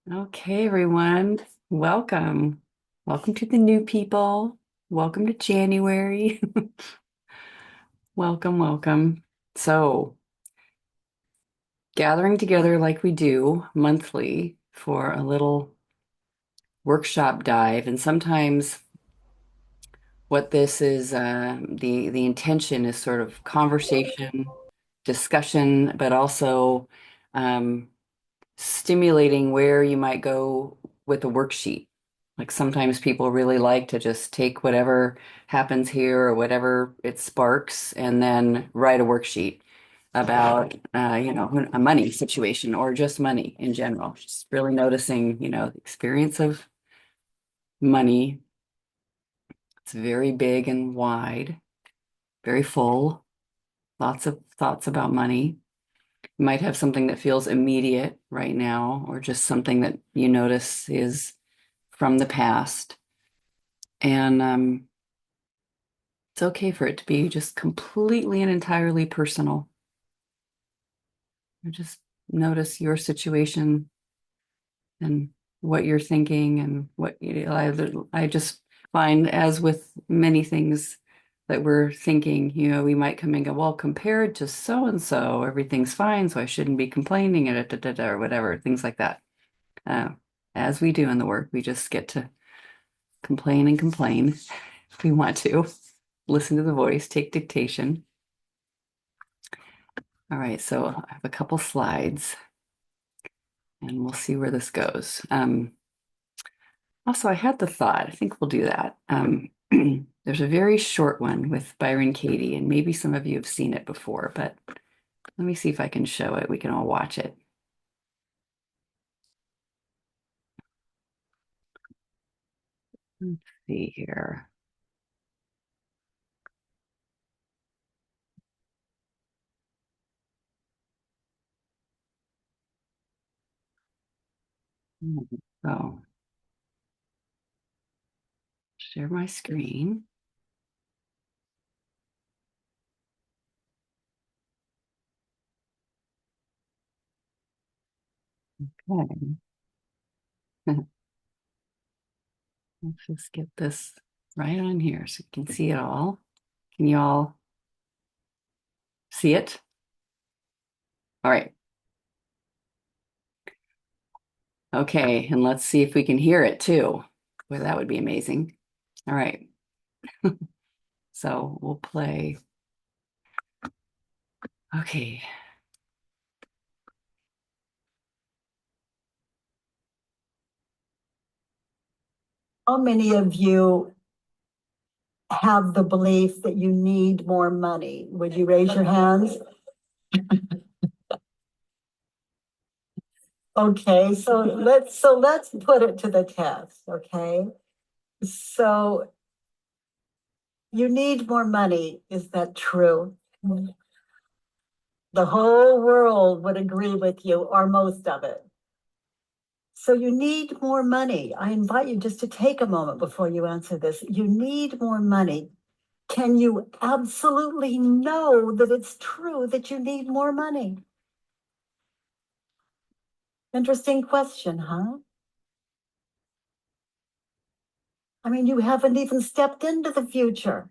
Okay, everyone, welcome. Welcome to the new people. Welcome to January. Welcome, welcome. So, gathering together like we do monthly for a little workshop dive. And sometimes what this is, the intention is sort of conversation, discussion, but also um, stimulating where you might go with a worksheet. Like sometimes people really like to just take whatever happens here or whatever it sparks and then write a worksheet about, a money situation or just money in general. Just really noticing, the experience of money. It's very big and wide, very full, lots of thoughts about money. You might have something that feels immediate right now, or just something that you notice is from the past. And it's okay for it to be just completely and entirely personal. You just notice your situation and what you're thinking and what I just find, as with many things that we're thinking, we might come and go, well, compared to so and so, everything's fine, so I shouldn't be complaining, or whatever, things like that. Uh, as we do in the work, we just get to complain and complain if we want to. Listen to the voice, take dictation. All right, so I have a couple slides and we'll see where this goes. Also, I had the thought, I think we'll do that. There's a very short one with Byron Katie, and maybe some of you have seen it before, but let me see if I can show it. We can all watch it. Let's see here. So, share my screen. Okay. Let's just get this right on here so you can see it all. Can you all see it? All right. Okay, and let's see if we can hear it too. Well, that would be amazing. All right. So we'll play. Okay. How many of you have the belief that you need more money? Would you raise your hands? Okay, so let's put it to the test, okay? So you need more money, is that true? The whole world would agree with you, or most of it. So you need more money. I invite you just to take a moment before you answer this. You need more money. Can you absolutely know that it's true that you need more money? Interesting question, huh? I mean, you haven't even stepped into the future.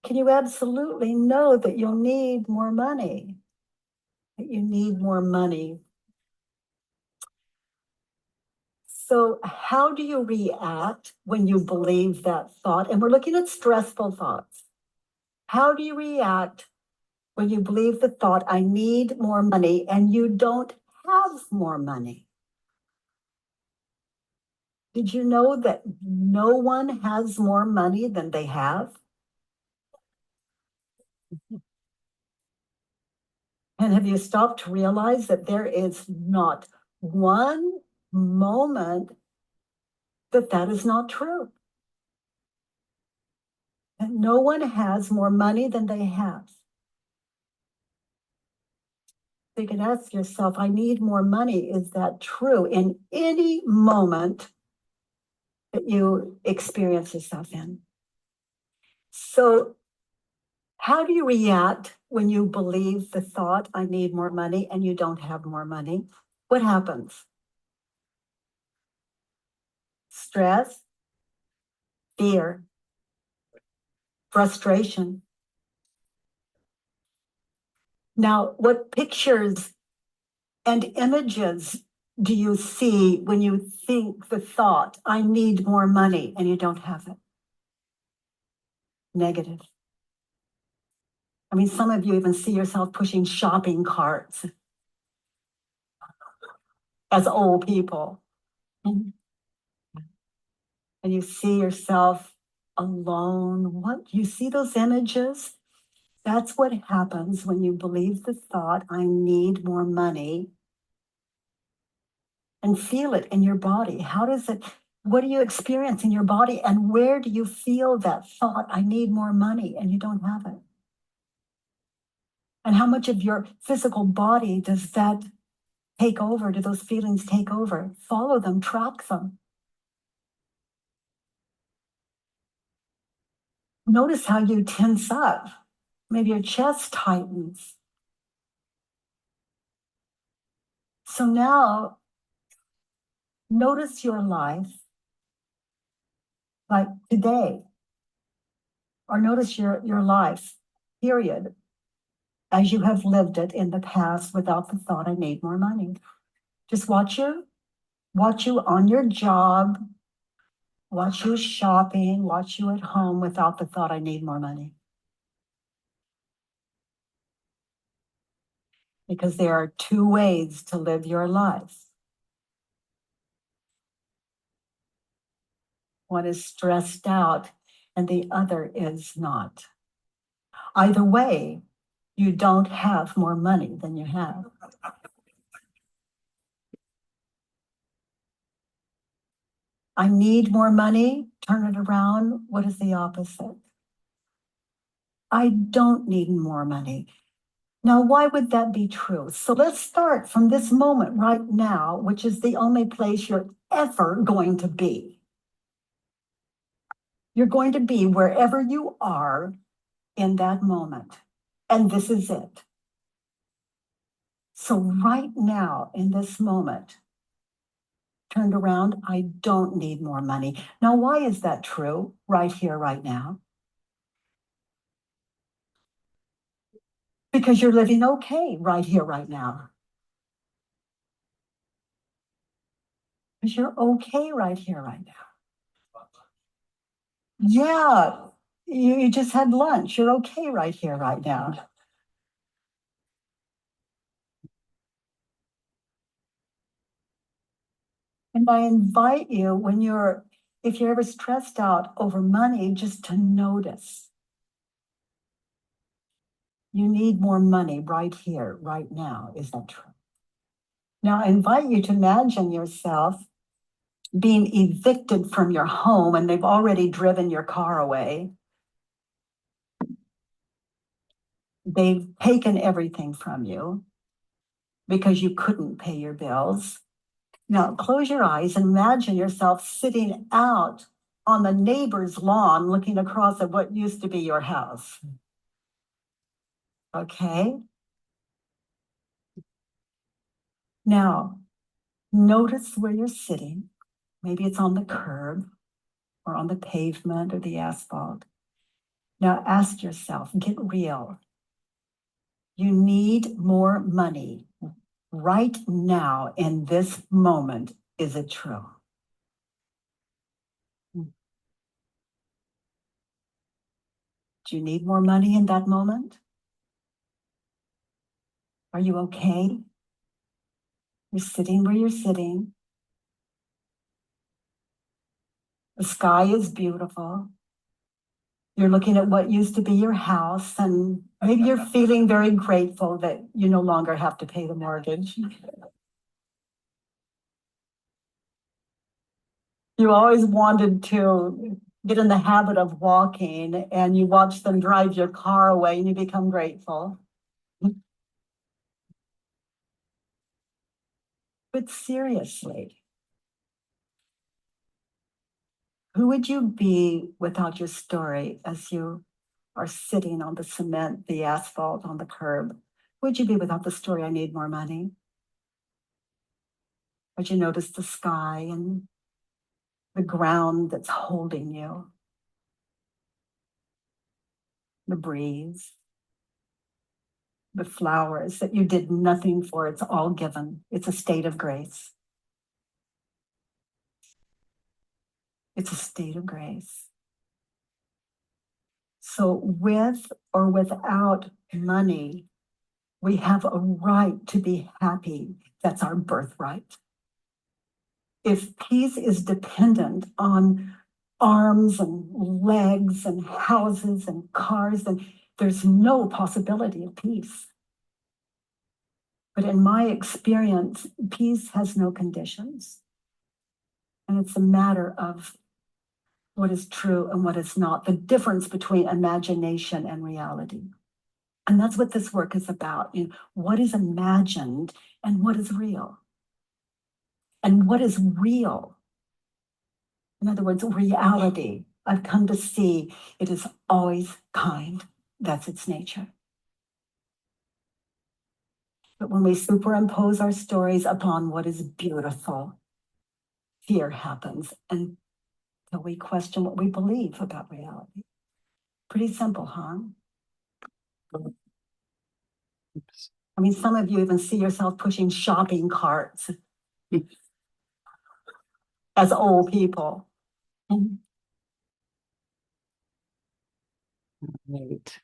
Can you absolutely know that you'll need more money? That you need more money. So, how do you react when you believe that thought? And we're looking at stressful thoughts. How do you react when you believe the thought, I need more money, and you don't have more money? Did you know that no one has more money than they have? And have you stopped to realize that there is not one moment that that is not true? That no one has more money than they have. So you can ask yourself, I need more money. Is that true in any moment that you experience yourself in? So, how do you react when you believe the thought, I need more money, and you don't have more money? what happens? Stress, fear, frustration. Now, what pictures and images do you see when you think the thought, I need more money, and you don't have it? Negative. I mean, some of you even see yourself pushing shopping carts as old people. And you see yourself alone. What? You see those images? That's what happens when you believe the thought, I need more money, and feel it in your body. How does it, what do you experience in your body? And where do you feel that thought, I need more money, and you don't have it? And how much of your physical body does that take over? Do those feelings take over? Follow them, track them. Notice how you tense up. Maybe your chest tightens. So now notice your life like today, or notice your life, period, as you have lived it in the past without the thought, I need more money. Just watch you on your job, watch you shopping, watch you at home without the thought, I need more money. Because there are two ways to live your life. One is stressed out and the other is not. Either way, you don't have more money than you have. I need more money, turn it around. What is the opposite? I don't need more money. Now, why would that be true? So let's start from this moment right now, which is the only place you're ever going to be. You're going to be wherever you are in that moment. And this is it. So right now, in this moment, turned around, I don't need more money. Now, why is that true right here, right now? Because you're living okay right here, right now. Because you're okay right here, right now. Yeah, you just had lunch. You're okay right here, right now. And I invite you if you're ever stressed out over money, just to notice. You need more money right here, right now. Is that true? Now, I invite you to imagine yourself being evicted from your home and they've already driven your car away. They've taken everything from you because you couldn't pay your bills. Now, close your eyes and imagine yourself sitting out on the neighbor's lawn looking across at what used to be your house. Okay? Now, notice where you're sitting. Maybe it's on the curb or on the pavement or the asphalt. Now, ask yourself, get real. You need more money right now in this moment. Is it true? Do you need more money in that moment? Are you okay? You're sitting where you're sitting. The sky is beautiful. You're looking at what used to be your house, and maybe you're feeling very grateful that you no longer have to pay the mortgage. You always wanted to get in the habit of walking, and you watch them drive your car away and you become grateful. But seriously, who would you be without your story as you are sitting on the cement, the asphalt, on the curb? Who would you be without the story, I need more money? as you notice the sky and the ground that's holding you, the breeze, the flowers that you did nothing for. It's all given. It's a state of grace. It's a state of grace. So, with or without money, we have a right to be happy. That's our birthright. If peace is dependent on arms and legs and houses and cars, then there's no possibility of peace. But in my experience, peace has no conditions. And it's a matter of what is true and what is not, the difference between imagination and reality. And that's what this work is about. What is imagined and what is real? And what is real? In other words, reality. I've come to see it is always kind. That's its nature. But when we superimpose our stories upon what is beautiful, fear happens until we question what we believe about reality. Pretty simple, huh? I mean, some of you even see yourself pushing shopping carts as old people. Right.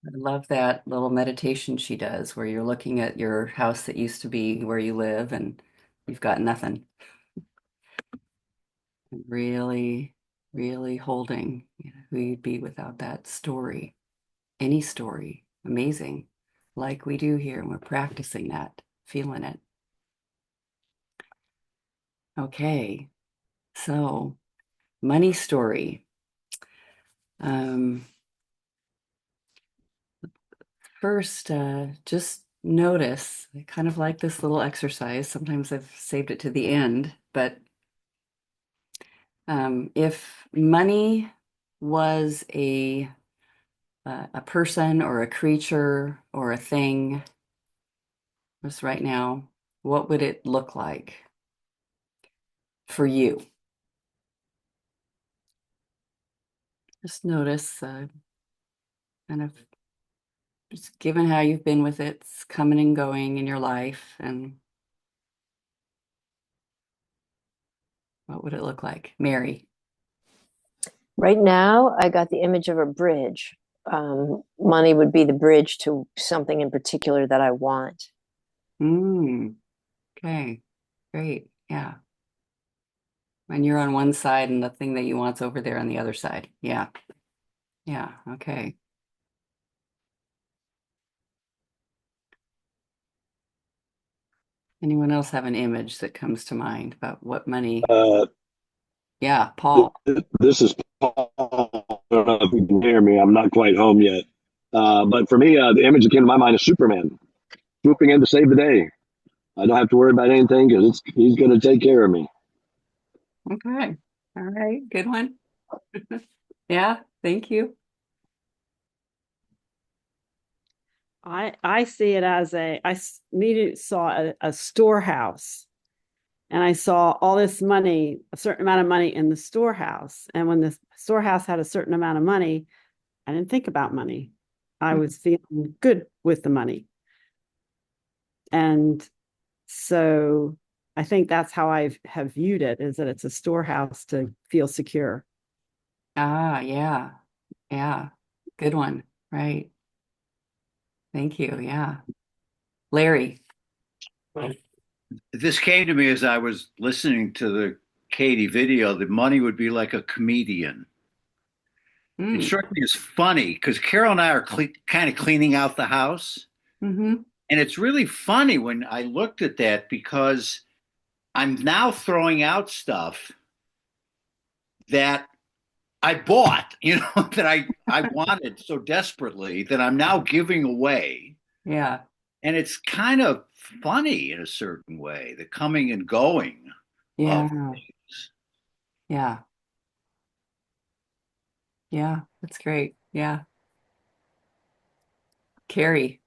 I love that little meditation she does where you're looking at your house that used to be where you live and you've got nothing. And really, really holding, who you'd be without that story. Any story. Amazing. Like we do here, and we're practicing that, feeling it. Okay. So, money story. Um, First, just notice, I kind of like this little exercise. Sometimes I've saved it to the end, but if money was a person or a creature or a thing, just right now, what would it look like for you? Just notice, kind of just given how you've been with it, it's coming and going in your life, and what would it look like? Mary. Right now, I got the image of a bridge. Money would be the bridge to something in particular that I want. Okay, great. Yeah. And you're on one side and the thing that you want's over there on the other side. Yeah. Yeah. Okay. Anyone else have an image that comes to mind about what money? Uh, Yeah, Paul. this is Paul. I don't know if you can hear me. I'm not quite home yet. But for me, the image that came to my mind is Superman swooping in to save the day. I don't have to worry about anything because he's going to take care of me. Okay. All right. Good one. Yeah. Thank you. I see it as immediately saw a storehouse, and I saw all this money, a certain amount of money in the storehouse. And when the storehouse had a certain amount of money, I didn't think about money. I was feeling good with the money. And so I think that's how I have viewed it, is that it's a storehouse to feel secure. Ah, yeah. Yeah. Good one. Right. Thank you. Yeah. Larry. This came to me as I was listening to the Katie video that money would be like a comedian. It Mm. struck me as funny because Carol and I are kind of cleaning out the house. Mm-hmm. And it's really funny when I looked at that because I'm now throwing out stuff that I bought, that I wanted so desperately that I'm now giving away. Yeah. And it's kind of funny in a certain way, the coming and going of Yeah. things. Yeah. Yeah. That's great. Yeah. Carrie.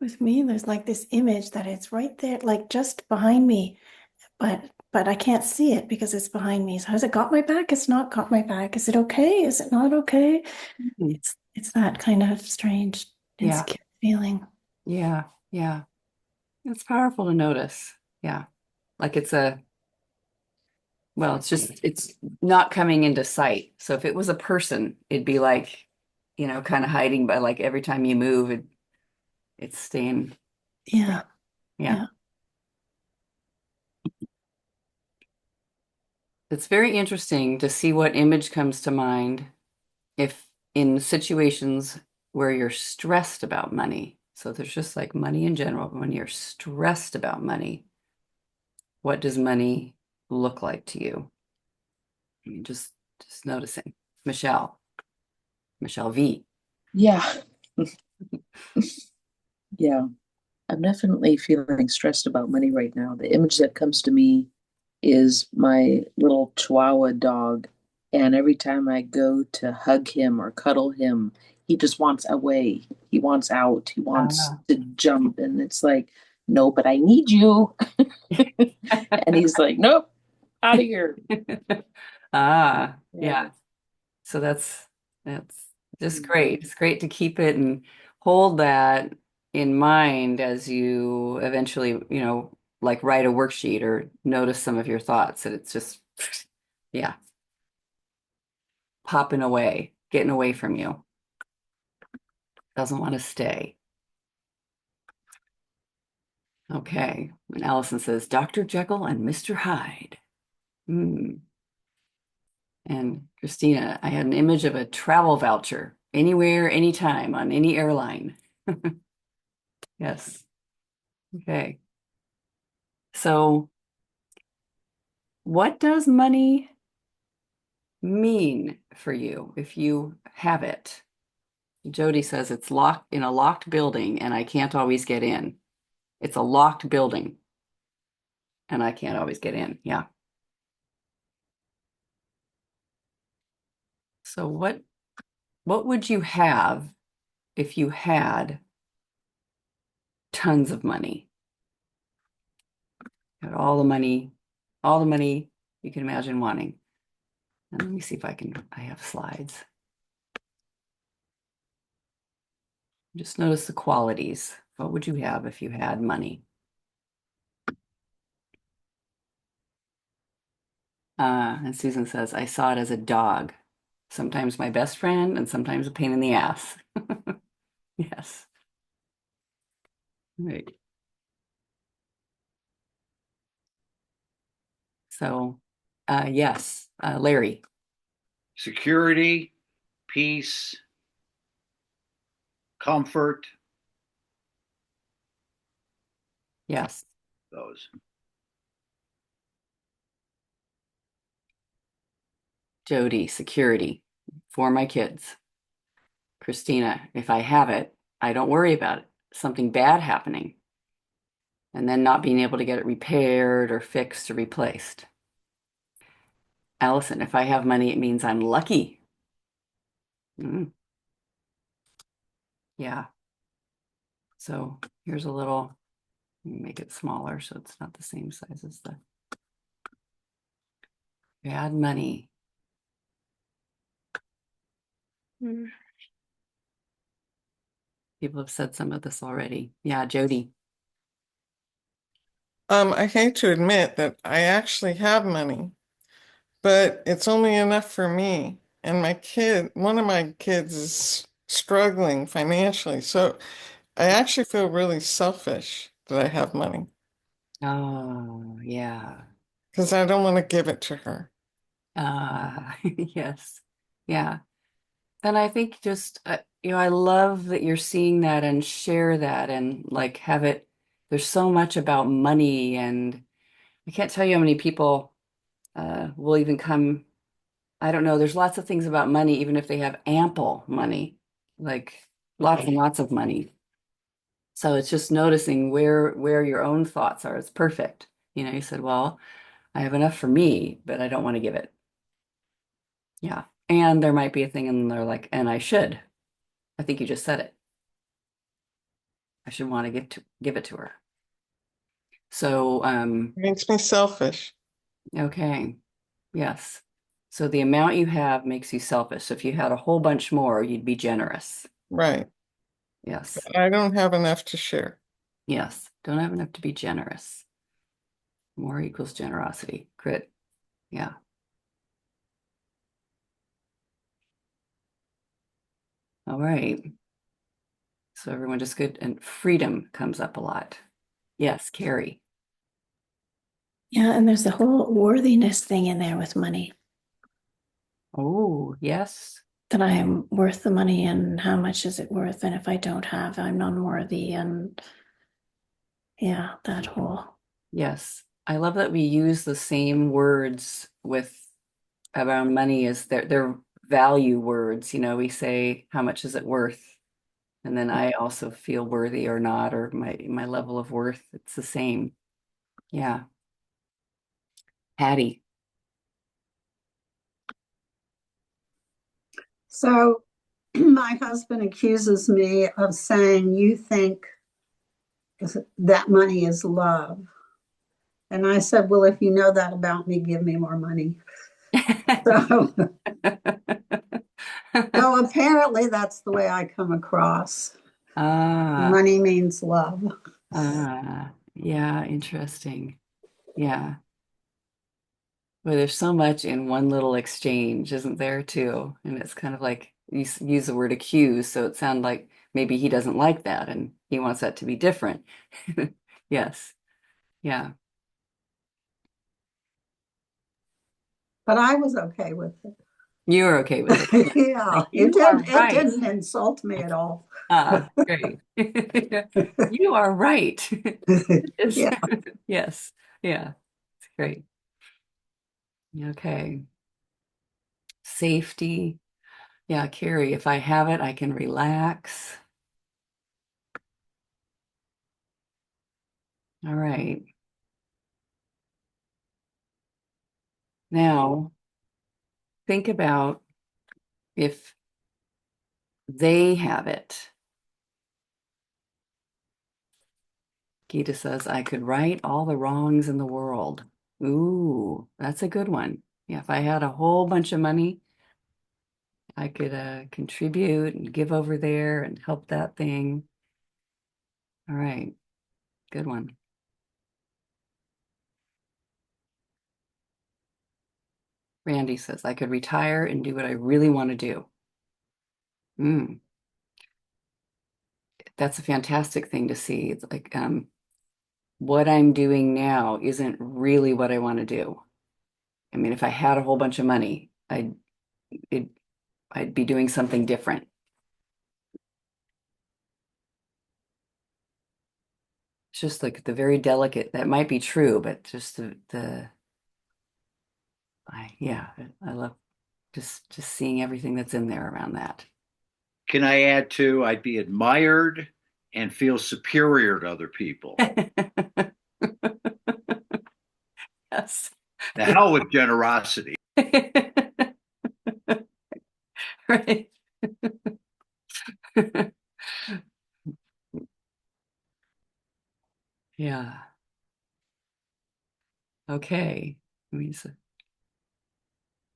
with me, there's like this image that it's right there, like just behind me, but I can't see it because it's behind me. So has it got my back? It's not got my back. Is it okay? Is it not okay? Mhm. It's that kind of strange, Yeah, insecure feeling. yeah, yeah. It's powerful to notice. Yeah. Like it's a, well, it's not coming into sight. So if it was a person, it'd be like, kind of hiding by like every time you move, it's staying. Yeah, Yeah. yeah. It's very interesting to see what image comes to mind if in situations where you're stressed about money. So there's just like money in general, but when you're stressed about money, what does money look like to you? I mean, just noticing. Michelle, Michelle V. Yeah, yeah. I'm definitely feeling stressed about money right now. The image that comes to me is my little Chihuahua dog. And every time I go to hug him or cuddle him, he just wants away. He wants out. He wants Ah. to jump. And it's like, no, but I need you. And he's like, nope, out of here. Ah, Yeah. yeah. So that's just great. It's great to keep it and hold that in mind as you eventually, like write a worksheet or notice some of your thoughts that it's just, yeah, popping away, getting away from you. Doesn't want to stay. Okay. And Allison says, Dr. Jekyll and Mr. Hyde. Hmm. And Christina, I had an image of a travel voucher anywhere, anytime on any airline. Yes. Okay. So, what does money mean for you if you have it? Jody says it's locked in a locked building and I can't always get in. It's a locked building and I can't always get in. Yeah. So what would you have if you had tons of money? Had all the money you can imagine wanting. And let me see if I have slides. Just notice the qualities. What would you have if you had money? And Susan says, I saw it as a dog. Sometimes my best friend and sometimes a pain in the ass. Yes. Right. So, yes, Larry. Security, peace, comfort, Yes. those. Jody, security for my kids. Christina, if I have it, I don't worry about it. Something bad happening and then not being able to get it repaired or fixed or replaced. Allison, if I have money, it means I'm lucky. Mm, yeah. So here's a little, make it smaller so it's not the same size as the bad money. Mm. People have said some of this already. Yeah, Jody. I hate to admit that I actually have money, but it's only enough for me. And one of my kids is struggling financially. So I actually feel really selfish that I have money Oh, yeah. because I don't want to give it to her. Yes. Yeah. And I think just, I love that you're seeing that and share that and like have it. There's so much about money, and I can't tell you how many people will even come. I don't know. There's lots of things about money, even if they have ample money, like lots and lots of money. So it's just noticing where your own thoughts are. It's perfect. You said, well, I have enough for me, but I don't want to give it. Yeah. And there might be a thing and they're like, and I should. I think you just said it. should want to give it to her. So, Makes me selfish. okay. Yes. So the amount you have makes you selfish. So if you had a whole bunch more, you'd be generous. Right. Yes. I don't have enough to share. Yes. Don't have enough to be generous. More equals generosity. Grit. Yeah. All right. So everyone just good. And freedom comes up a lot. Yes, Carrie. Yeah, and there's the whole worthiness thing in there with money, Oh, yes. that I am worth the money and how much is it worth? And if I don't have, I'm unworthy. And yeah, that whole. Yes. I love that we use the same words with around money as their value words. We say, how much is it worth? And then I also feel worthy or not, or my level of worth. It's the same. Yeah. Patty. So my husband accuses me of saying, you think that money is love. And I said, well, if you know that about me, give me more money. So, so apparently that's the way I come across. Ah, Money means love. yeah, interesting. Yeah. Well, there's so much in one little exchange, isn't there, too? And it's kind of like you use the word accuse, so it sounds like maybe he doesn't like that and he wants that to be different. Yes. Yeah. But I was okay with it. You're okay with it. Yeah. Yeah, Like, you are it right. didn't insult me at all. Ah, great. You are right. Yes. Yeah. Yes. Yeah. It's great. Okay. Safety. Yeah, Carrie, if I have it, I can relax. All right. Now, think about if they have it. Gita says, I could right all the wrongs in the world. Ooh, that's a good one. Yeah, if I had a whole bunch of money, I could contribute and give over there and help that thing. All right, good one. Randy says, I could retire and do what I really want to do. Mm, that's a fantastic thing to see. It's like what I'm doing now isn't really what I want to do. I mean, if I had a whole bunch of money, it, I'd be doing something different. It's just like the very delicate, that might be true, but just yeah, I love just seeing everything that's in there around that. Can I add to? I'd be admired and feel superior to other people. Yes. The hell with generosity. Right. Yeah. Okay. I mean,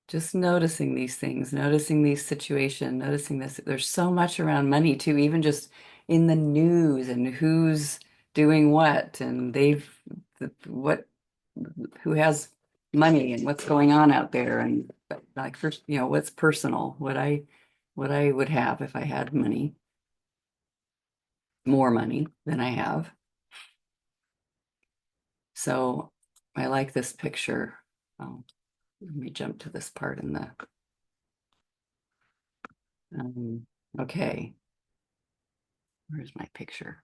just noticing these things, noticing these situations, noticing this. There's so much around money too, even just in the news and who's doing what and what who has money and what's going on out there and like first, what's personal, what I would have if I had money, more money than I have. So I like this picture. Oh, let me jump to this part in the okay. Where's my picture?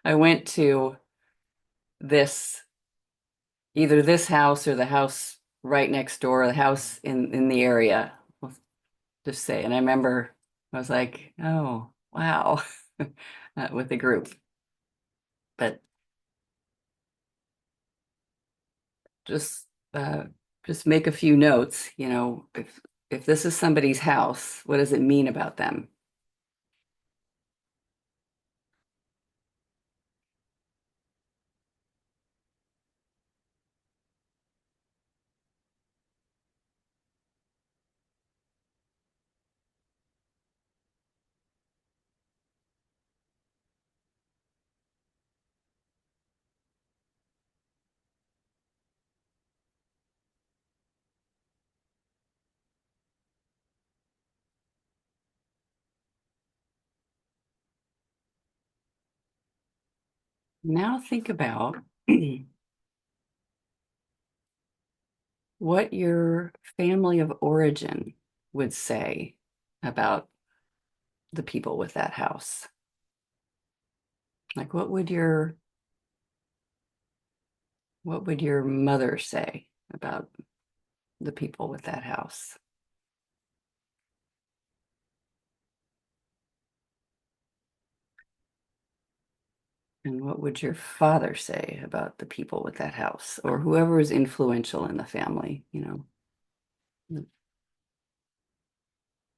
I went to this either this house or the house right next door, the house in the area. We'll just say, and I remember I was like, oh wow, with the group. But just uh, just make a few notes. If if this is somebody's house, what does it mean about them? Now think about what your family of origin would say about the people with that house. Like what would your mother say about the people with that house? And what would your father say about the people with that house, or whoever is influential in the family,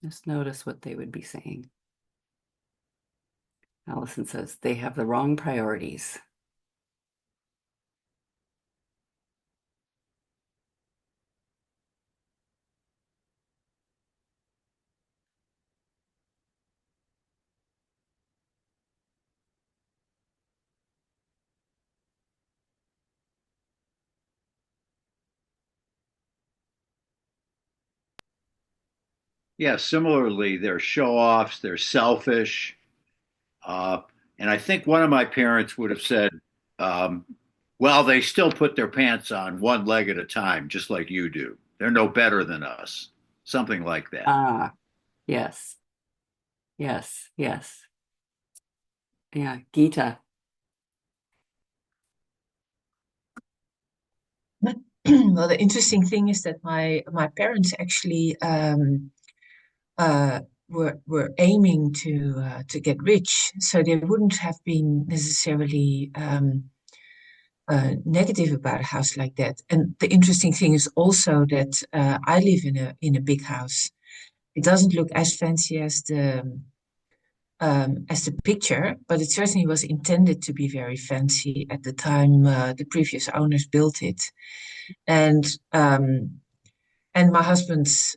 Just notice what they would be saying. Allison says they have the wrong priorities. Yeah, similarly, they're show offs, they're selfish. Uh, and I think one of my parents would have said, um, well, they still put their pants on one leg at a time, just like you do. They're no better than us. Something like that. Ah, yes, yes, yes. Yeah, Gita. Well, the interesting thing is that my parents actually uh, were aiming to get rich, so they wouldn't have been necessarily negative about a house like that. And the interesting thing is also that I live in a big house. It doesn't look as fancy as the picture, but it certainly was intended to be very fancy at the time the previous owners built it. And um, and my husband's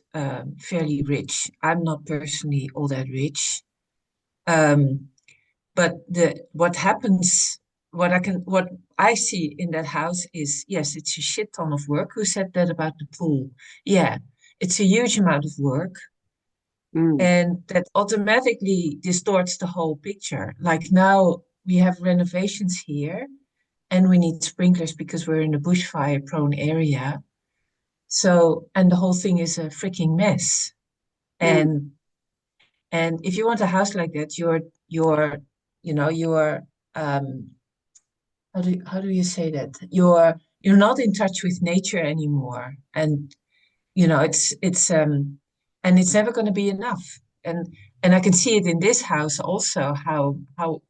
fairly rich. I'm not personally all that rich. Um, but the what happens, what I see in that house is, yes, it's a shit ton of work. Who said that about the pool? Yeah, it's a huge amount of work, Mm, and that automatically distorts the whole picture. Like now we have renovations here, and we need sprinklers because we're in a bushfire prone area. So, and the whole thing is a freaking mess. mm, And if you want a house like that, you're how do you say that? You're not in touch with nature anymore. And and it's never going to be enough. And I can see it in this house also, how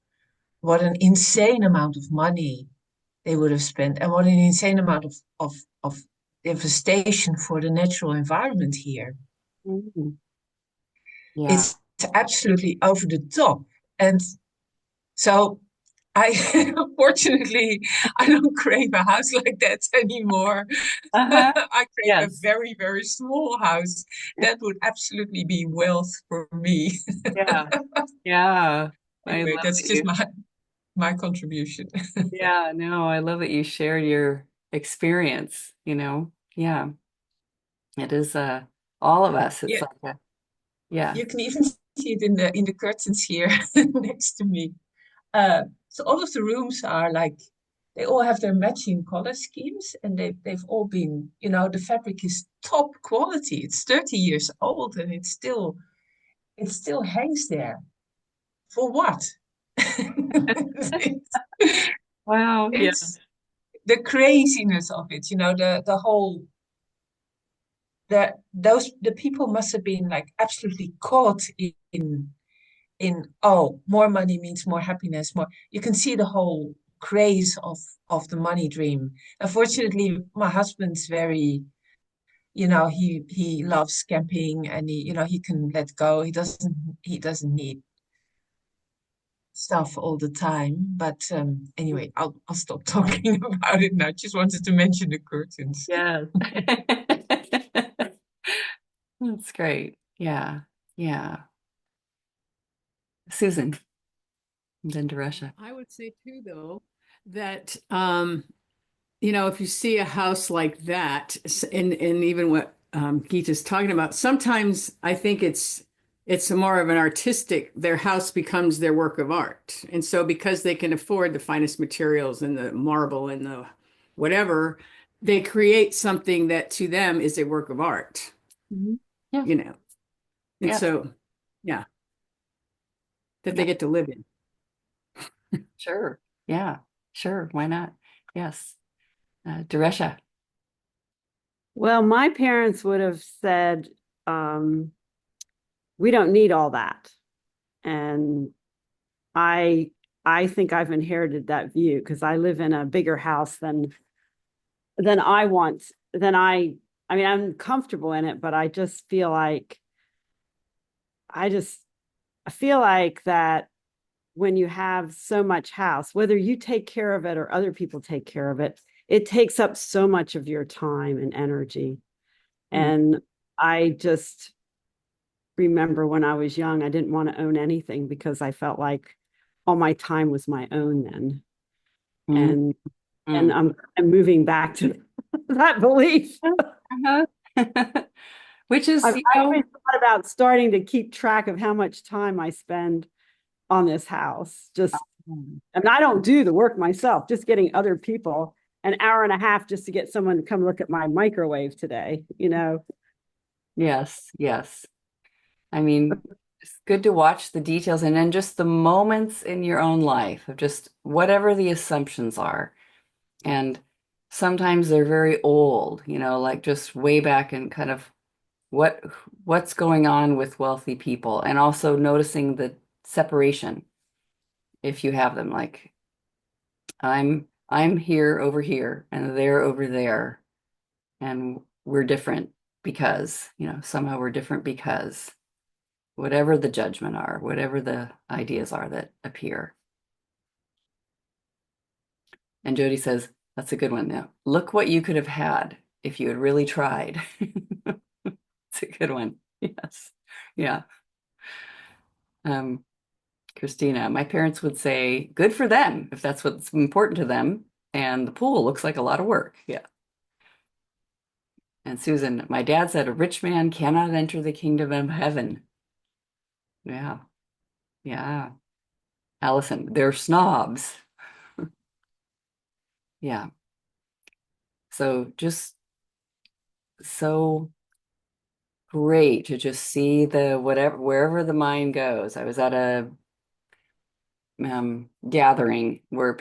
what an insane amount of money they would have spent, and what an insane amount of devastation for the natural environment here. mm. Yeah. It's absolutely over the top. And so I fortunately I don't crave a house like that anymore. Uh-huh. I crave a Yes. very, very small house. That would absolutely be wealth for me. Yeah. Yeah. I Anyway, love that's that just you. my contribution. Yeah, no, I love that you shared your experience. Yeah. It is all of us. It's Yeah, like yeah. you can even see it in the curtains here next to me. So all of the rooms are like they all have their matching color schemes, and they've all been, the fabric is top quality. It's 30 years old, and it still hangs there. For what? it's, Wow. Yeah. it's the craziness of it, the whole the people must have been like absolutely caught in oh, more money means more happiness, more. You can see the whole craze of the money dream. Unfortunately, my husband's very he loves camping, and he can let go. He doesn't need stuff all the time. But anyway, I'll stop talking about it now. Just wanted to mention the curtains. Yes. That's great. Yeah. Yeah. Susan, and then to Russia. I would say too, though, that if you see a house like that, and even what Geet is talking about, sometimes I think it's more of an artistic. Their house becomes their work of art, and so because they can afford the finest materials and the marble and the whatever, they create something that to them is a work of art. Mhm. Yeah. And Yeah. so yeah, that they Yeah. get to live in. Sure. Yeah. Sure. Why not? Yes. Duresha. Well, my parents would have said, we don't need all that. And I I think I've inherited that view because I live in a bigger house than I want, than I mean, I'm comfortable in it, but I just I feel like that when you have so much house, whether you take care of it or other people take care of it, it takes up so much of your time and energy. Mm. And I just remember when I was young, I didn't want to own anything because I felt like all my time was my own then. Mm. And Mm. I'm moving back to that belief. Uh-huh. Which is, I always thought about starting to keep track of how much time I spend on this house. And I don't do the work myself, just getting other people an hour and a half just to get someone to come look at my microwave today. yes, yes. I mean, it's good to watch the details and then just the moments in your own life of just whatever the assumptions are. And sometimes they're very old, like just way back and kind of what what's going on with wealthy people and also noticing the separation if you have them like I'm here over here and they're over there and we're different because, somehow we're different because whatever the judgment are, whatever the ideas are that appear. And Jody says, that's a good one now. Look what you could have had if you had really tried. It's a good one. Yes. Yeah. Um, Christina, my parents would say, good for them if that's what's important to them. And the pool looks like a lot of work. Yeah. And Susan, my dad said, a rich man cannot enter the kingdom of heaven. Yeah. Yeah. Allison, they're snobs. Yeah. So just so great to just see the whatever, wherever the mind goes. I was at a gathering where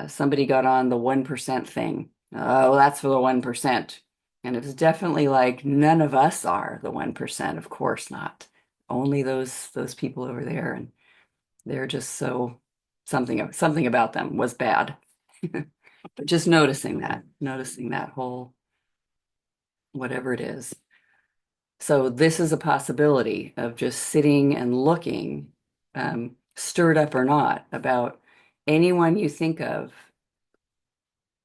somebody got on the 1% thing. Oh, that's for the 1%. And it was definitely like none of us are the 1%. Of course not. Only those people over there. And they're just so something about them was bad. But just noticing that whole whatever it is. So this is a possibility of just sitting and looking, stirred up or not, about anyone you think of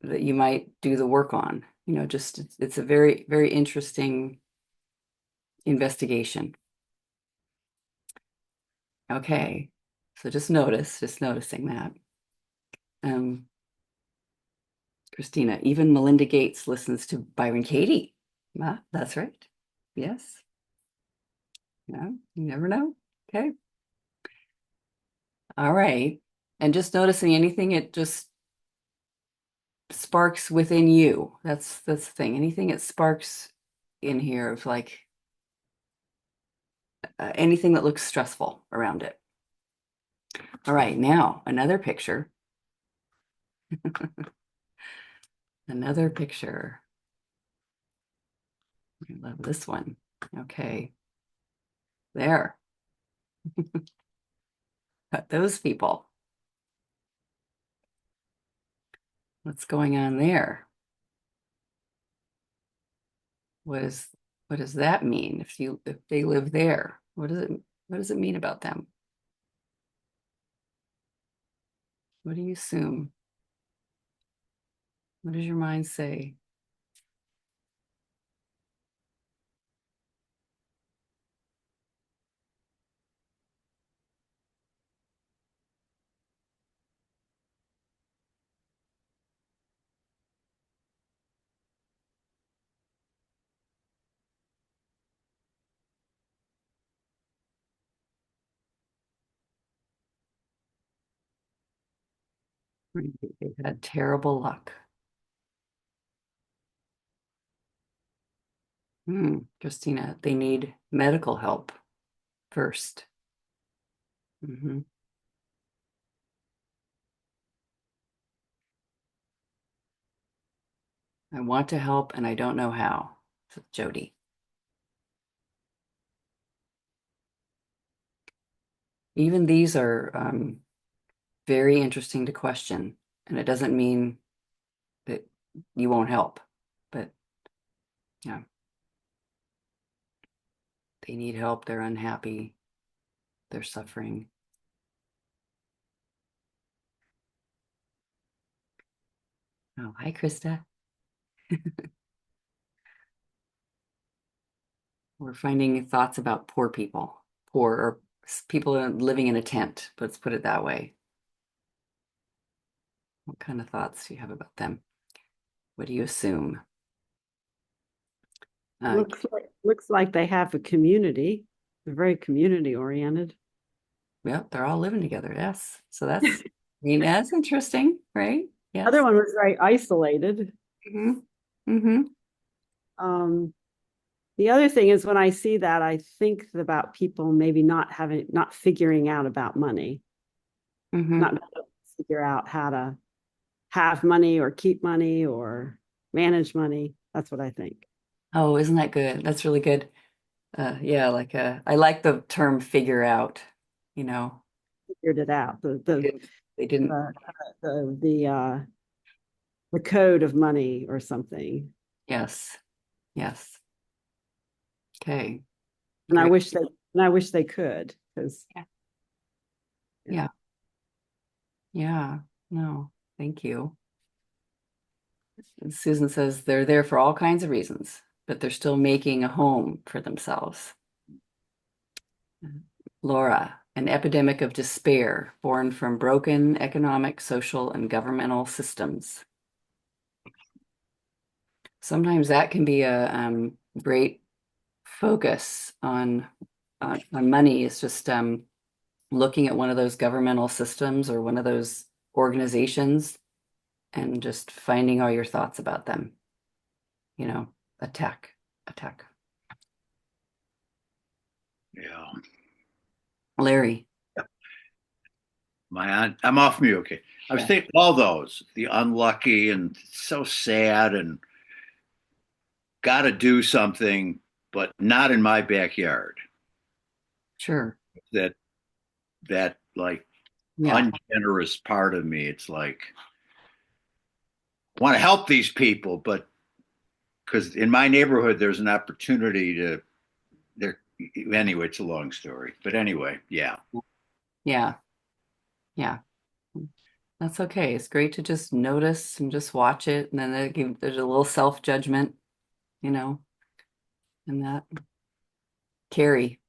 that you might do the work on. Just it's a very, very interesting investigation. Okay. So just noticing that. Um, Christina, even Melinda Gates listens to Byron Katie. Ah, that's right. Yes. Yeah, you never know. Okay. All right. And just noticing anything it just sparks within you. That's the thing. Anything it sparks in here of like anything that looks stressful around it. All right, now another picture. Another picture. I love this one. Okay. There. Cut those people. What's going on there? what is what does that mean if they live there? What does it mean about them? What do you assume? What does your mind say? They've had terrible luck. Christina, they need medical help first. Mhm. I want to help and I don't know how. So, Jody. Even these are very interesting to question, and it doesn't mean that you won't help, but yeah, they need help. They're unhappy. They're suffering. Oh, hi, Krista. We're finding thoughts about poor people, poor or people living in a tent. Let's put it that way. What kind of thoughts do you have about them? What do you assume? Looks like they have a community. They're very community oriented. Yep, they're all living together. Yes. So that's, I mean, that's interesting, right? Yes. Other one was very isolated. Mm-hmm. Mm-hmm. The other thing is when I see that, I think about people maybe not figuring out about money, Mm-hmm. not figure out how to have money or keep money or manage money. That's what I think. Oh, isn't that good? That's really good. Yeah, I like the term figure out, you know. Figured it out. They didn't. Uh, the code of money or something. Yes. Yes. Okay. And Great. I wish they could, because Yeah. Yeah. Yeah. No, thank you. And Susan says they're there for all kinds of reasons, but they're still making a home for themselves. Laura, an epidemic of despair born from broken economic, social, and governmental systems. Sometimes that can be a great focus on money. Is just looking at one of those governmental systems or one of those organizations and just finding all your thoughts about them. You know, attack. Yeah. Larry. My aunt, I'm off mute. Okay. I was thinking all those, the unlucky and so sad and got to do something, but not in my backyard. Sure. That like Yeah. ungenerous part of me. It's like want to help these people, but because in my neighborhood there's an opportunity to there. Anyway, it's a long story, but anyway, yeah. Yeah. Yeah. That's okay. It's great to just notice and just watch it. And then there's a little self-judgment, you know, and that. Carrie.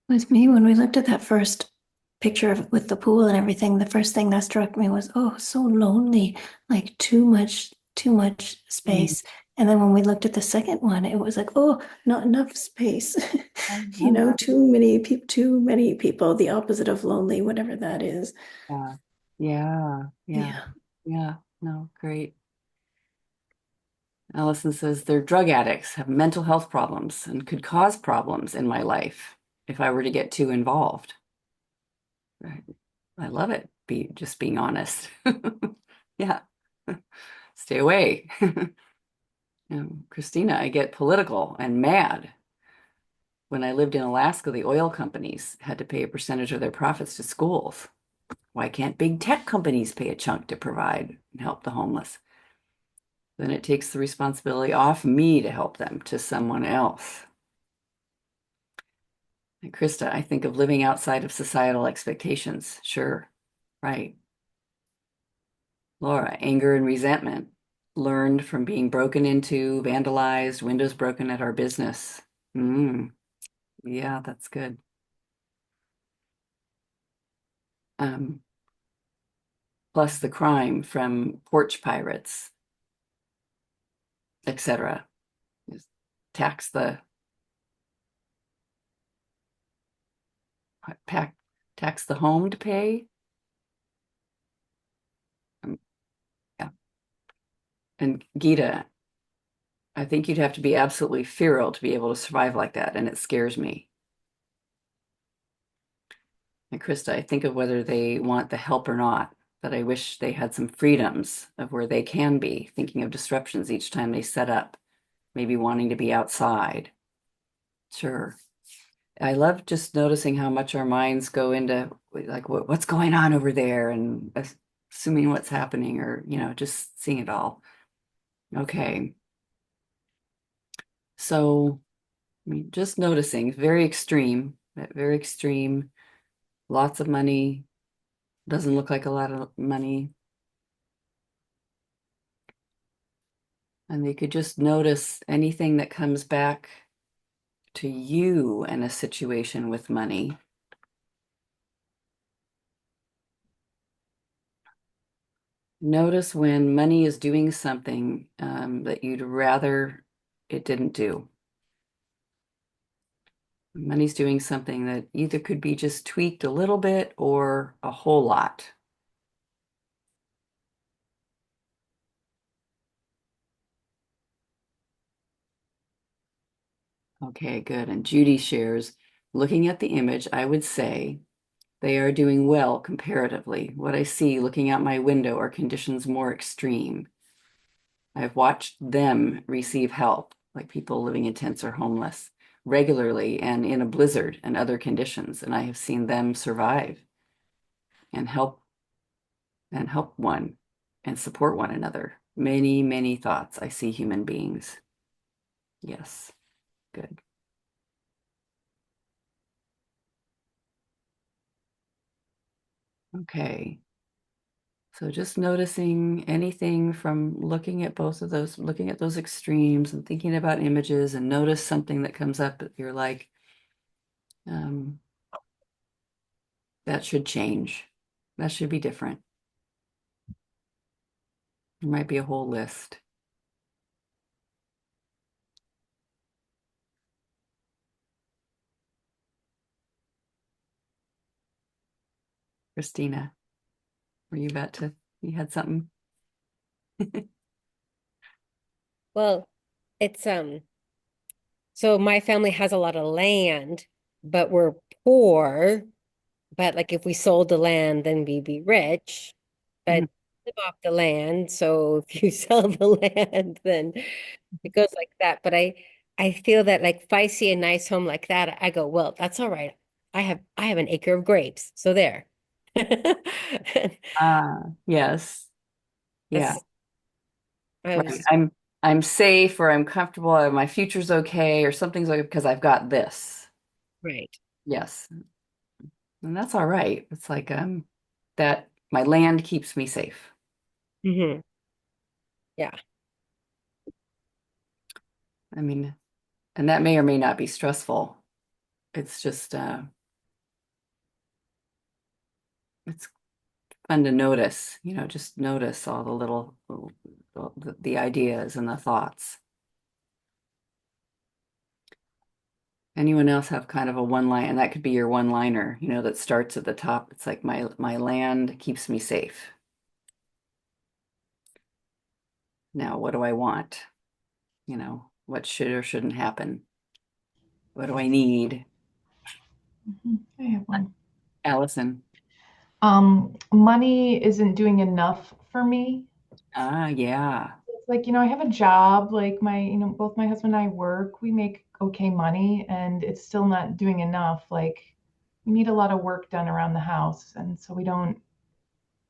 With me, when we looked at that first picture of with the pool and everything, the first thing that struck me was, oh, so lonely, like too much space. And then when we looked at the second one, it was like, oh, not enough space. You know, too many people, the opposite of lonely, whatever that is. Yeah. Yeah. Yeah. Yeah. Yeah. No, great. Allison says they're drug addicts, have mental health problems, and could cause problems in my life if I were to get too involved. Right. I love it. Just being honest. Yeah. Stay away. Christina, I get political and mad. When I lived in Alaska, the oil companies had to pay a percentage of their profits to schools. Why can't big tech companies pay a chunk to provide and help the homeless? then it takes the responsibility off me to help them to someone else. And Krista, I think of living outside of societal expectations. Sure, right. Laura, anger and resentment learned from being broken into, vandalized, windows broken at our business. Yeah, that's good. Um, plus the crime from porch pirates, etc. Tax the tax the home to pay. Yeah. And Gita, I think you'd have to be absolutely feral to be able to survive like that, and it scares me. And Krista, I think of whether they want the help or not, that I wish they had some freedoms of where they can be, thinking of disruptions each time they set up, maybe wanting to be outside. Sure. I love just noticing how much our minds go into like what's going on over there and assuming what's happening or, just seeing it all. Okay. So, I mean, just noticing, very extreme, lots of money, doesn't look like a lot of money. And they could just notice anything that comes back to you in a situation with money. Notice when money is doing something that you'd rather it didn't do. Money's doing something that either could be just tweaked a little bit or a whole lot. Okay, good. And Judy shares, looking at the image, I would say they are doing well comparatively. What I see looking out my window are conditions more extreme. I've watched them receive help, like people living in tents or homeless, regularly and in a blizzard and other conditions, and I have seen them survive and help one and support one another. Many, many thoughts. I see human beings. Yes, good. Okay. So just noticing anything from looking at both of those, looking at those extremes and thinking about images and notice something that comes up that you're like, that should change. That should be different. There might be a whole list. Christina, you had something? Well, it's so my family has a lot of land, but we're poor. But like if we sold the land, then we'd be rich. Mhm. But live off the land. So if you sell the land, then it goes like that. But I feel that like if I see a nice home like that, I go, well, that's all right. I have an acre of grapes. So there. Yes. Yeah. That's I Right. was I'm safe or I'm comfortable or my future's okay or something's okay because I've got this. right. Yes. And that's all right. It's like that my land keeps me safe. Hmm. Yeah. I mean, and that may or may not be stressful. It's just it's fun to notice, just notice all the little the ideas and the thoughts. Anyone else have kind of a one line, and that could be your one liner, that starts at the top. It's like my land keeps me safe. Now, what do I want? What should or shouldn't happen? What do I need? I have one. Allison. Money isn't doing enough for me. Ah, yeah. It's like, I have a job, like both my husband and I work, we make okay money, and it's still not doing enough. Like, we need a lot of work done around the house, and so we don't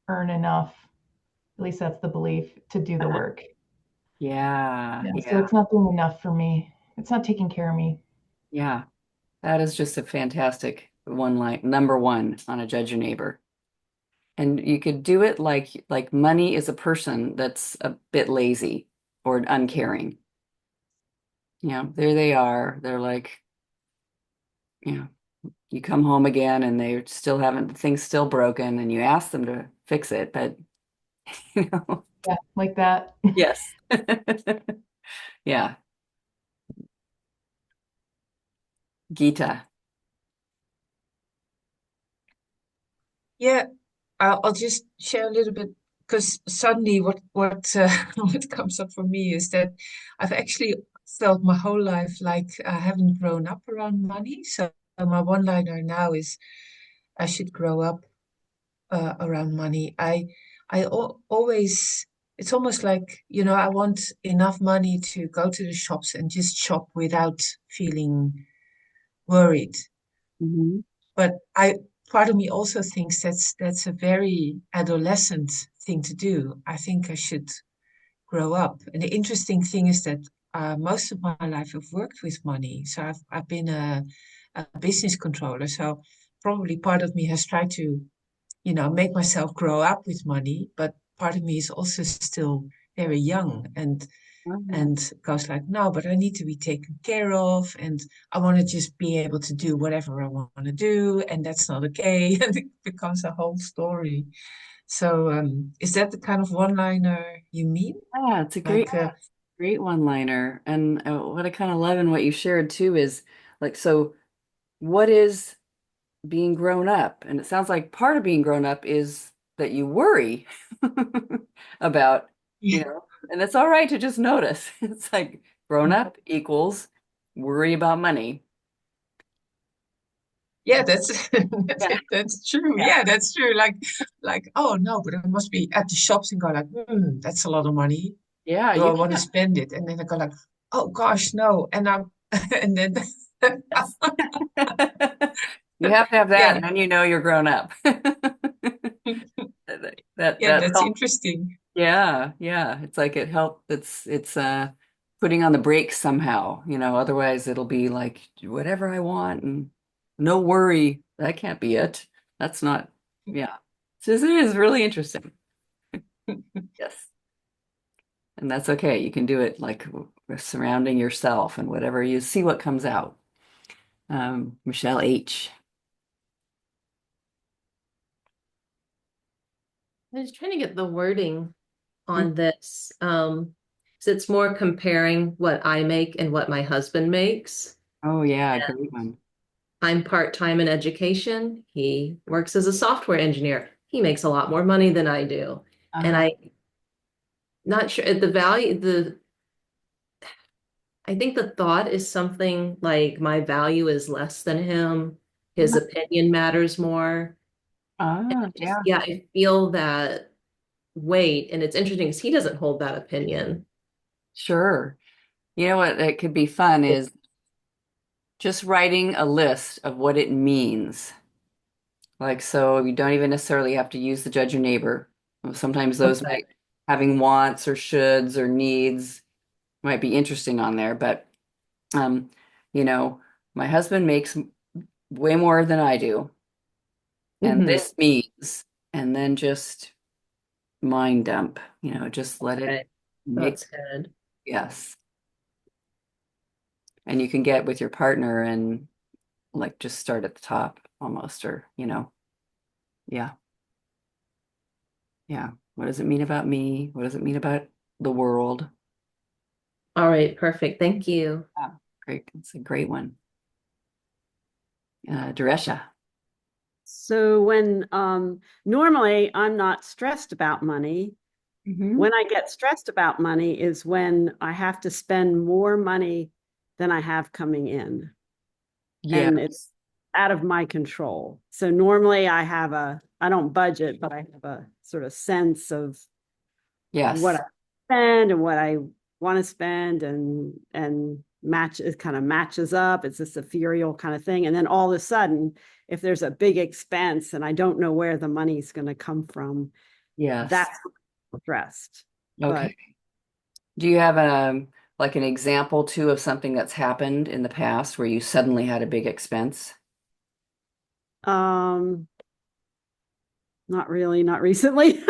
earn enough. At least that's the belief to do the work. Yeah, Yeah, so yeah, it's not doing enough for me. It's not taking care of me. yeah. That is just a fantastic one line, number one on a judge your neighbor. And you could do it like money is a person that's a bit lazy or uncaring. You know, there they are. They're like, you know, you come home again and they still haven't, the thing's still broken and you ask them to fix it, but you know, Yeah, like that. yes. Yeah. Gita. Yeah, I'll just share a little bit because suddenly what what comes up for me is that I've actually felt my whole life like I haven't grown up around money. So my one-liner now is I should grow up around money. Always, it's almost like, I want enough money to go to the shops and just shop without feeling worried. Mhm. But part of me also thinks that's a very adolescent thing to do. I think I should grow up. And the interesting thing is that most of my life I've worked with money. So I've been a business controller. So probably part of me has tried to, make myself grow up with money, but part of me is also still very young Oh, and goes like, no, but I need to be taken care of, and I want to just be able to do whatever I want to do, and that's not okay. And it becomes a whole story. So, is that the kind of one-liner you mean? yeah, it's a Like, great one-liner. And what I kind of love in what you shared too is like, so what is being grown up? And it sounds like part of being grown up is that you worry about, you know, and it's all right to just notice. It's like grown up equals worry about money. yeah, that's Yeah. that's true. Yeah. Yeah, that's true. Like, oh no, but I must be at the shops and go like, that's a lot of money. Yeah, Do I you want to can't. spend it? And then I go like, oh gosh, no. And I'm, and then, Yes. You have to have that, yeah, and then you know you're grown up. yeah, That that's helps. interesting. Yeah, yeah. It's like it helped. It's putting on the brakes somehow, you know, otherwise it'll be like whatever I want and no worry. That can't be it. That's not, yeah. So it is really interesting. Yes. And that's okay. You can do it like surrounding yourself and whatever you see what comes out. Michelle H. I was trying to get the wording Mm. on this. So it's more comparing what I make and what my husband makes. Oh yeah, great one. I'm part-time in education. He works as a software engineer. He makes a lot more money than I do. And Uh-huh. I not sure I think the thought is something like my value is less than him. His opinion matters more. Ah, Just, yeah, yeah, I feel that weight. And it's interesting because he doesn't hold that opinion. sure. You know what it could be fun is just writing a list of what it means. Like, so you don't even necessarily have to use the judge your neighbor. Sometimes those Okay. might having wants or shoulds or needs might be interesting on there, but um, you know, my husband makes way more than I do, and Hmm. this means, and then just mind dump, you know, just let it Okay. make, That's good. yes. And you can get with your partner and like just start at the top almost, or, you know, yeah, yeah. What does it mean about me? What does it mean about the world? All right, perfect. Thank you. Yeah, great. It's a great one. Duresha. So when normally I'm not stressed about money. Hmm. When I get stressed about money is when I have to spend more money than I have coming in. Yeah. And it's out of my control. So normally I don't budget, but I have a sort of sense of what Yes. I spend and what I want to spend and match it kind of matches up. It's this ethereal kind of thing. And then all of a sudden, if there's a big expense and I don't know where the money's going to come from, Yes. that's stressed. But Okay. Do you have like an example too of something that's happened in the past where you suddenly had a big expense? Um, Not really, not recently.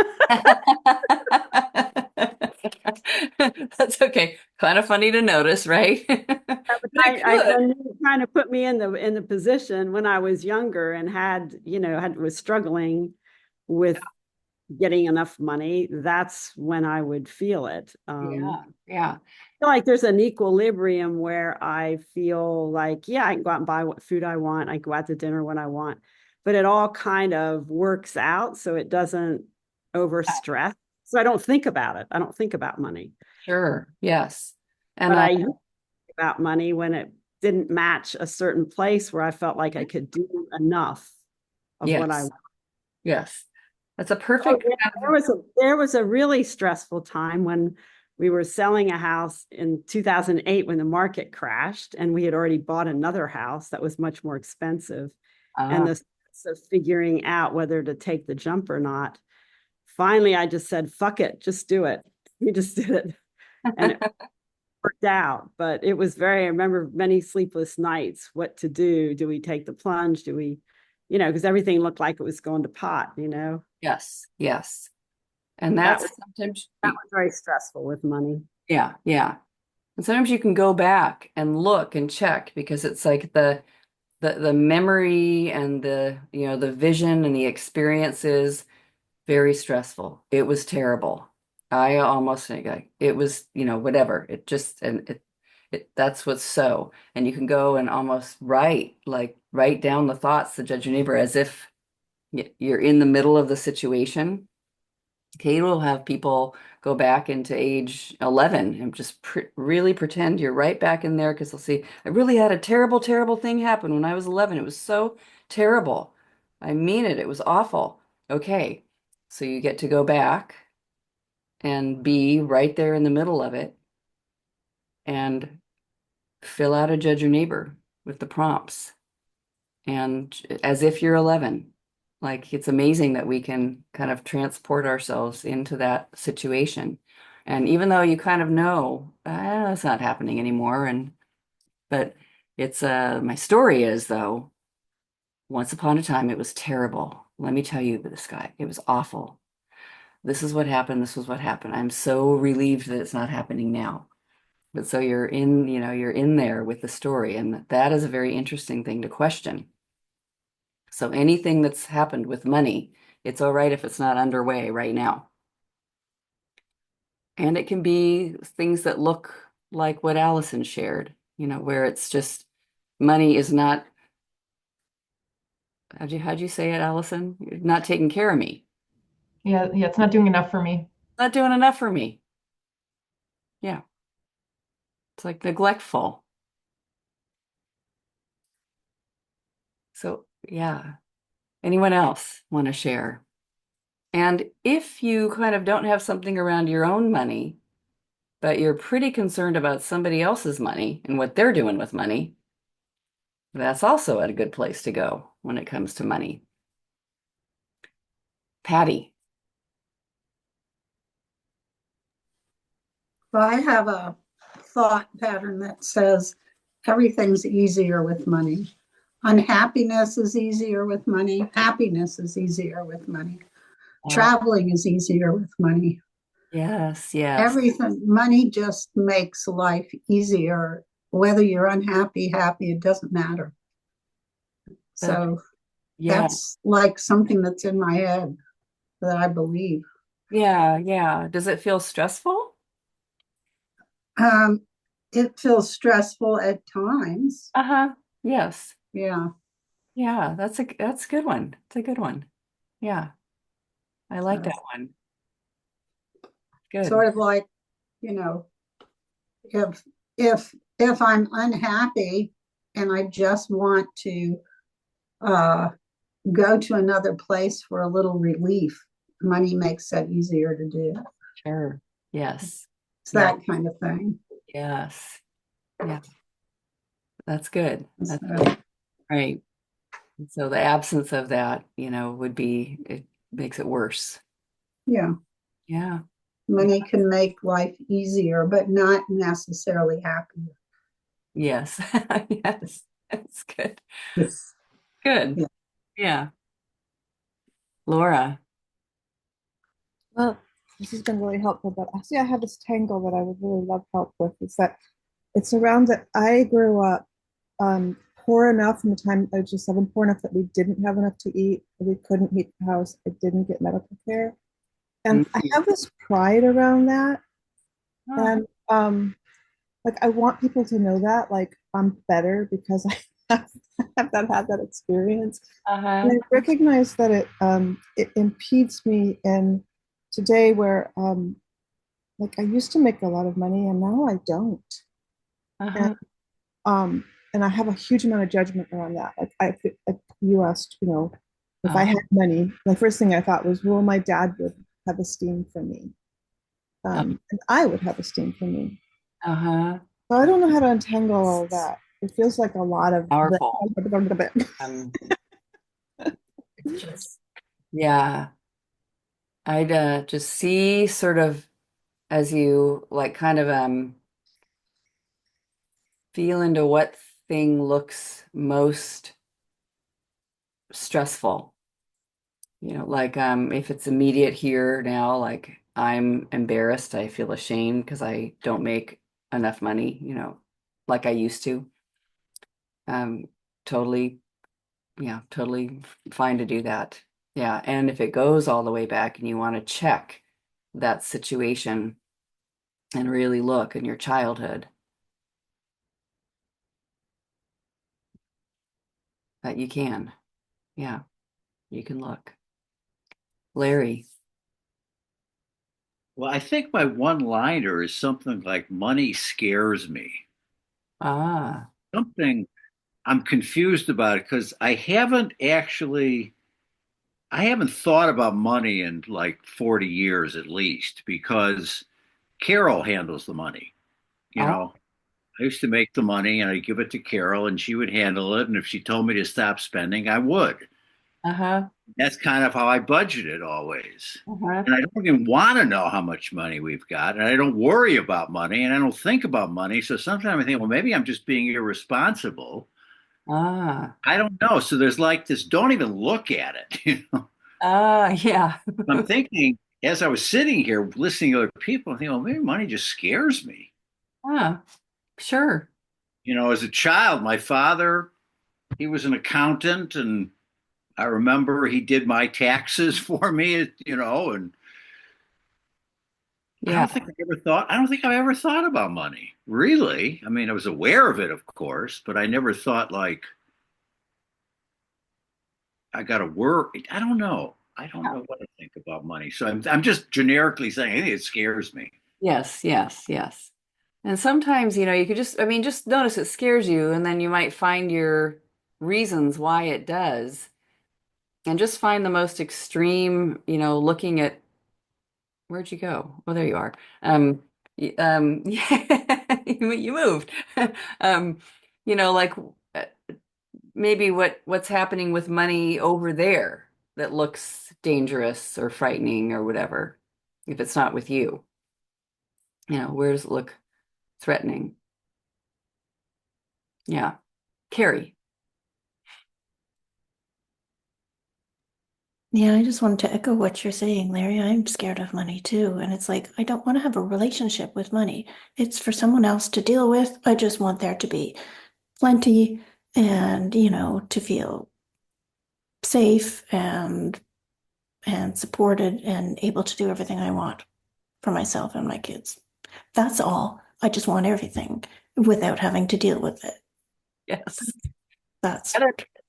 That's okay. Kind of funny to notice, right? But it could. And you kind of put me in the position when I was younger and was struggling with getting enough money. That's when I would feel it. Yeah, yeah. Feel like there's an equilibrium where I feel like, yeah, I can go out and buy what food I want. I can go out to dinner when I want, but it all kind of works out so it doesn't overstress. So I don't think about it. I don't think about money, Sure. Yes. And but I used to think about money when it didn't match a certain place where I felt like I could do enough of what I yes, yes. That's a Oh, perfect yeah. There was a really stressful time when we were selling a house in 2008 when the market crashed, and we had already bought another house that was much more expensive. And the stress of figuring out whether to take the jump or not. Finally, I just said, "Fuck it, just do it." We just did it, and it worked out. But it was I remember many sleepless nights. What to do? Do we take the plunge? Do we, because everything looked like it was going to pot. yes, yes. And That that's was sometimes, that was very stressful with money. yeah, yeah. And sometimes you can go back and look and check because it's like the memory and the vision and the experience is very stressful. It was terrible. I almost think like it was, whatever. It just and it that's what's so. And you can go and almost write down the thoughts to judge your neighbor as if you're in the middle of the situation. Kate will have people go back into age 11 and just really pretend you're right back in there because they'll see, I really had a terrible, terrible thing happen when I was 11. It was so terrible. I mean it. It was awful. Okay. So you get to go back and be right there in the middle of it and fill out a judge your neighbor with the prompts and as if you're 11. Like it's amazing that we can kind of transport ourselves into that situation. And even though you kind of know, that's not happening anymore, but it's my story is though, once upon a time it was terrible. Let me tell you this guy, it was awful. This is what happened, this was what happened. I'm so relieved that it's not happening now. But so you're in there with the story, and that is a very interesting thing to question. So anything that's happened with money, it's all right if it's not underway right now. And it can be things that look like what Allison shared, where it's just money is not, how'd you say it, Allison? You're not taking care of me. Yeah, yeah, it's not doing enough for me. Not doing enough for me. Yeah. It's like neglectful. So yeah. Anyone else want to share? And if you kind of don't have something around your own money, but you're pretty concerned about somebody else's money and what they're doing with money, that's also a good place to go when it comes to money. Patty. Well, I have a thought pattern that says everything's easier with money. Unhappiness is easier with money. Happiness is easier with money. Traveling is easier with money. Yes, yes. Everything, money just makes life easier. Whether you're unhappy, happy, it doesn't matter. So Yeah, that's like something that's in my head that I believe. yeah, yeah. Does it feel stressful? Um, it feels stressful at times. Uh-huh. Yes. Yeah. Yeah, that's a good one. It's a good one. Yeah, I like So that one. Good. sort of like, you know, if if I'm unhappy and I just want to uh, go to another place for a little relief, money makes that easier to do. Sure. Yes. It's Yeah. that kind of thing. Yes. Yeah. That's good. That's So, right. So the absence of that, would be, it makes it worse. yeah. Yeah. Money can make life easier, but not necessarily happier. Yes. Yes. That's good. Yes. Good. Yeah. Yeah. Laura. Well, this has been really helpful, but actually I have this tangle that I would really love help with. Is that it's around that I grew up poor enough from the time I was just 7, poor enough that we didn't have enough to eat, we couldn't heat the house, I didn't get medical care. And I have this pride around that. And like I want people to know that like I'm better because I have not had that experience. And I recognize that it impedes me in today where like I used to make a lot of money and now I don't. And and I have a huge amount of judgment around that. Like you asked, you know, if I had money, the first thing I thought was, well, my dad would have esteem for me. And I would have esteem for me. So I don't know how to untangle all that. It feels like a lot of powerful. Yeah. I'd just see sort of as you like kind of feel into what thing looks most stressful. You know, like if it's immediate here now, like I'm embarrassed, I feel ashamed because I don't make enough money, you know, like I used to. Um, totally, yeah, totally fine to do that. Yeah, and if it goes all the way back and you want to check that situation and really look in your childhood, that you can. Yeah, you can look. Larry. Well, I think my one-liner is something like money scares me. Something I'm confused about it because I haven't thought about money in like 40 years at least because Carol handles the money. You know, I used to make the money and I'd give it to Carol and she would handle it. And if she told me to stop spending, I would. That's kind of how I budgeted always. And I don't even want to know how much money we've got. And I don't worry about money and I don't think about money. So sometimes I think, well, maybe I'm just being irresponsible. I don't know. So there's like this, don't even look at it, you know. Yeah. I'm thinking as I was sitting here listening to other people, I think, well, maybe money just scares me. Sure. You know, as a child, my father, he was an accountant, and I remember he did my taxes for me, you know, and yeah. I don't think I've ever thought about money, really. I mean, I was aware of it, of course, but I never thought like I got to work. I don't know. I don't know what to think about money. So I'm just generically saying, hey, it scares me. Yes, yes, yes. And sometimes, you know, you could just, I mean, just notice it scares you, and then you might find your reasons why it does, and just find the most extreme, you know, looking at where'd you go? Oh, there you are. Yeah, you moved. Um, you know, like maybe what's happening with money over there that looks dangerous or frightening or whatever, if it's not with you. You know, where does it look threatening? Yeah. Carrie. Yeah, I just wanted to echo what you're saying, Larry. I'm scared of money too. And it's like, I don't want to have a relationship with money. It's for someone else to deal with. I just want there to be plenty and, you know, to feel safe and supported and able to do everything I want for myself and my kids. That's all. I just want everything without having to deal with it. Yes. That's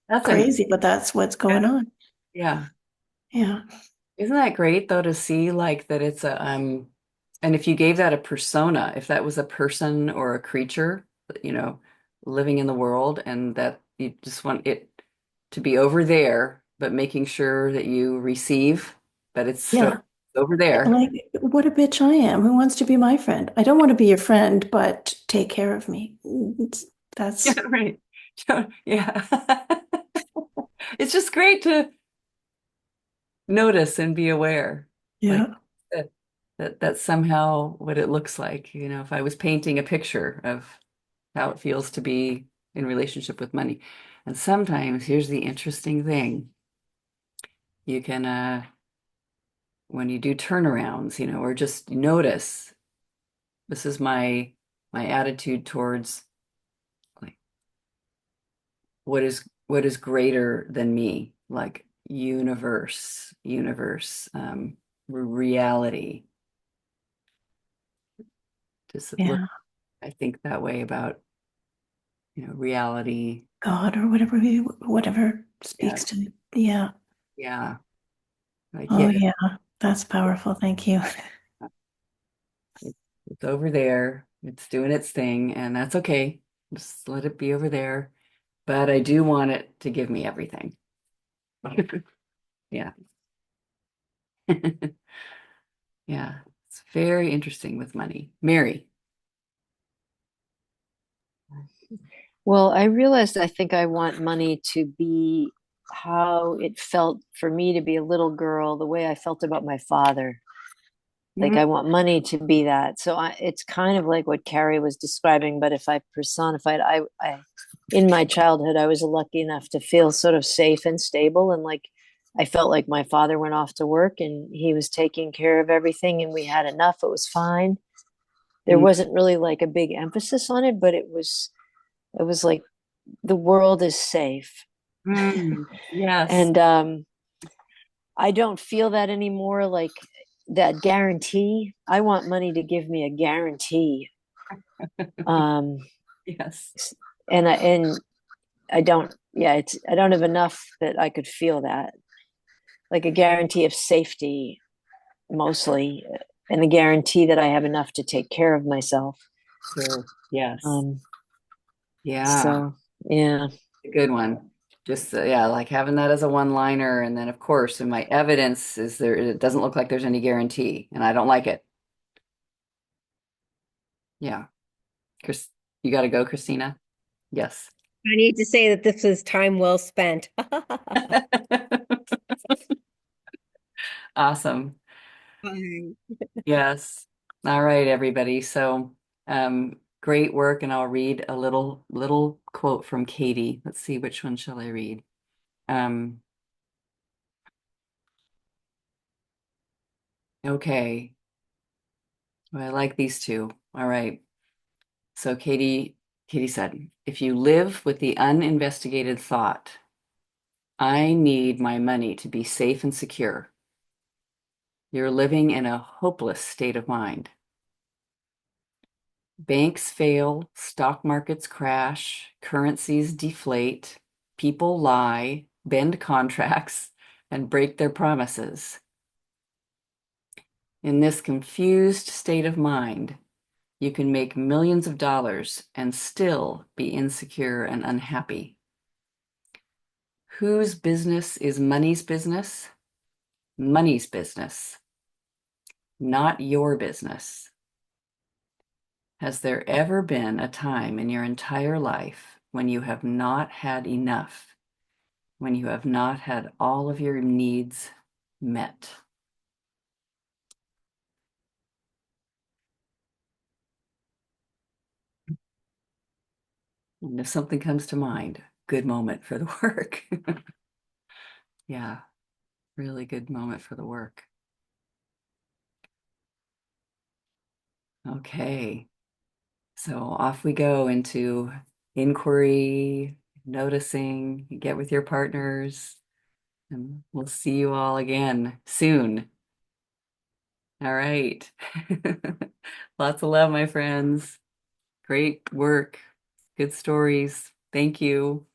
That's crazy, but that's what's going on. Yeah. Yeah. Isn't that great though to see like that it's a and if you gave that a persona, if that was a person or a creature, you know, living in the world and that you just want it to be over there, but making sure that you receive, but it's Yeah. over there. Like, what a bitch I am. Who wants to be my friend? I don't want to be your friend, but take care of me. That's Yeah, right. Yeah. It's just great to notice and be aware. yeah. Like, that's somehow what it looks like. You know, if I was painting a picture of how it feels to be in relationship with money. And sometimes here's the interesting thing. You can when you do turnarounds, you know, or just notice this is my attitude towards like what is greater than me, like universe, reality. Just look, Yeah. I think that way about, reality. God or whatever Yeah, speaks to, yeah. yeah. Like, Oh yeah, yeah, that's powerful. Thank you. it's over there. It's doing its thing, and that's okay. Just let it be over there. But I do want it to give me everything. Yeah. Yeah. It's very interesting with money. Mary. Well, I realized I think I want money to be how it felt for me to be a little girl, the way I felt about my father. Like Mhm. I want money to be that. So it's kind of like what Carrie was describing, but if I personified, in my childhood, I was lucky enough to feel sort of safe and stable, and like I felt like my father went off to work and he was taking care of everything, and we had enough. It was fine. There Mm. wasn't really like a big emphasis on it, but it was like the world is safe. Yes. And I don't feel that anymore. Like that guarantee. I want money to give me a guarantee. Um, Yes. and I don't. Yeah, I don't have enough that I could feel that, like a guarantee of safety, mostly, and a guarantee that I have enough to take care of myself. Sure. Yes. Um, Yeah. so yeah, A good one. Just yeah, like having that as a one-liner, and then of course, in my evidence is there. It doesn't look like there's any guarantee, and I don't like it. Yeah, Chris, you got to go, Christina. Yes. I need to say that this was time well spent. Awesome. Bye. Yes. All right, everybody. So, great work, and I'll read a little quote from Katie. Let's see, which one shall I read? Um, okay. Well, I like these two. All right. So Katie said, if you live with the uninvestigated thought, I need my money to be safe and secure, you're living in a hopeless state of mind. Banks fail, stock markets crash, currencies deflate, people lie, bend contracts, and break their promises. In this confused state of mind, you can make millions of dollars and still be insecure and unhappy. Whose business is money's business? Money's business, not your business. Has there ever been a time in your entire life when you have not had enough, when you have not had all of your needs met? And if something comes to mind, good moment for the work. Yeah, really good moment for the work. Okay, so off we go into inquiry, noticing, get with your partners, and we'll see you all again soon. All right. Lots of love, my friends. Great work. Good stories. Thank you.